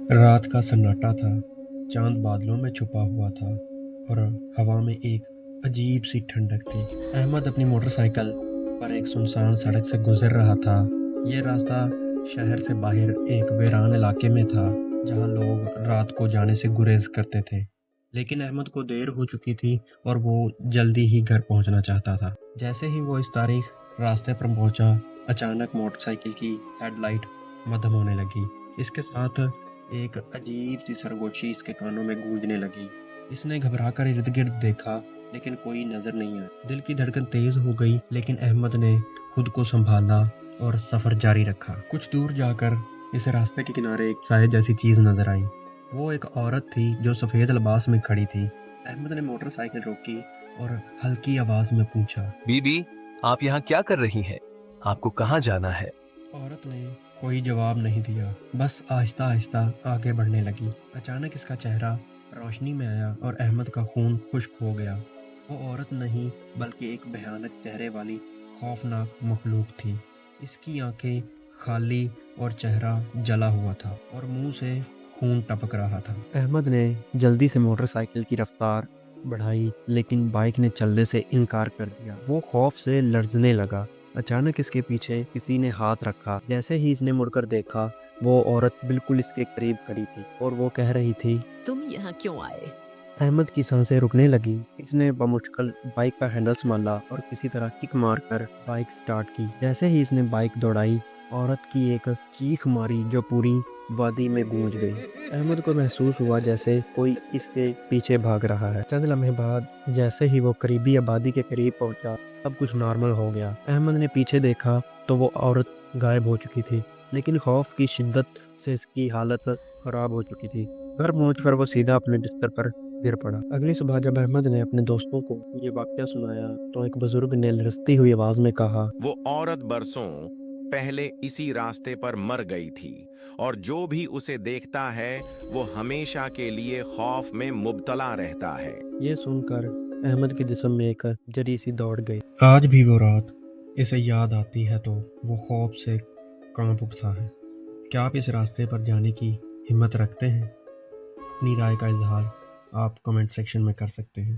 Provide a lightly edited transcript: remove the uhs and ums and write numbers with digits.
رات کا سناٹا تھا، چاند بادلوں میں چھپا ہوا تھا اور ہوا میں ایک عجیب سی ٹھنڈک تھی۔ احمد اپنی موٹر سائیکل پر ایک سنسان سڑک سے گزر رہا تھا۔ یہ راستہ شہر سے باہر ایک ویران علاقے میں تھا جہاں لوگ رات کو جانے سے گریز کرتے تھے، لیکن احمد کو دیر ہو چکی تھی اور وہ جلدی ہی گھر پہنچنا چاہتا تھا۔ جیسے ہی وہ اس تاریخ راستے پر پہنچا، اچانک موٹر سائیکل کی ہیڈ لائٹ مدھم ہونے لگی۔ اس کے ساتھ ایک عجیب سی سرگوشی اس کے کانوں میں گونجنے لگی۔ اس نے گھبرا کر ارد گرد دیکھا لیکن کوئی نظر نہیں آیا۔ دل کی دھڑکن تیز ہو گئی، لیکن احمد نے خود کو سنبھالا اور سفر جاری رکھا۔ کچھ دور جا کر اسے راستے کے کنارے ایک سائے جیسی چیز نظر آئی۔ وہ ایک عورت تھی جو سفید لباس میں کھڑی تھی۔ احمد نے موٹر سائیکل روکی اور ہلکی آواز میں پوچھا، بی بی، آپ یہاں کیا کر رہی ہیں؟ آپ کو کہاں جانا ہے؟ عورت نے کوئی جواب نہیں دیا، بس آہستہ آہستہ آگے بڑھنے لگی۔ اچانک اس کا چہرہ روشنی میں آیا اور احمد کا خون خشک ہو گیا۔ وہ عورت نہیں بلکہ ایک بھیانک چہرے والی خوفناک مخلوق تھی۔ اس کی آنکھیں خالی اور چہرہ جلا ہوا تھا اور منہ سے خون ٹپک رہا تھا۔ احمد نے جلدی سے موٹر سائیکل کی رفتار بڑھائی، لیکن بائک نے چلنے سے انکار کر دیا۔ وہ خوف سے لرزنے لگا۔ اچانک اس کے پیچھے کسی نے ہاتھ رکھا۔ جیسے ہی اس نے مڑ کر دیکھا، وہ عورت بالکل اس کے قریب کھڑی تھی اور وہ کہہ رہی تھی، تم یہاں کیوں آئے؟ احمد کی سانسیں رکنے لگی۔ اس نے بمشکل بائک کا ہینڈل سنبھالا اور کسی طرح کک مار کر بائک سٹارٹ کی۔ جیسے ہی اس نے بائک دوڑائی، عورت کی ایک چیخ ماری جو پوری وادی میں گونج گئی۔ احمد کو محسوس ہوا جیسے کوئی اس کے پیچھے بھاگ رہا ہے۔ چند لمحے بعد جیسے ہی وہ قریبی آبادی کے قریب پہنچا، سب کچھ نارمل ہو گیا۔ احمد نے پیچھے دیکھا تو وہ عورت غائب ہو چکی تھی، لیکن خوف کی شدت سے اس کی حالت خراب ہو چکی تھی۔ گھر پہنچ کر وہ سیدھا اپنے بستر پر گر پڑا۔ اگلی صبح جب احمد نے اپنے دوستوں کو یہ واقعہ سنایا تو ایک بزرگ نے لرزتی ہوئی آواز میں کہا، وہ عورت برسوں پہلے اسی راستے پر مر گئی تھی، اور جو بھی اسے دیکھتا ہے وہ ہمیشہ کے لیے خوف میں مبتلا رہتا ہے۔ یہ سن کر احمد کے جسم میں ایک جری سی دوڑ گئی۔ آج بھی وہ رات اسے یاد آتی ہے تو وہ خوف سے کانپ اٹھتا ہے۔ کیا آپ اس راستے پر جانے کی ہمت رکھتے ہیں؟ اپنی رائے کا اظہار آپ کمنٹ سیکشن میں کر سکتے ہیں۔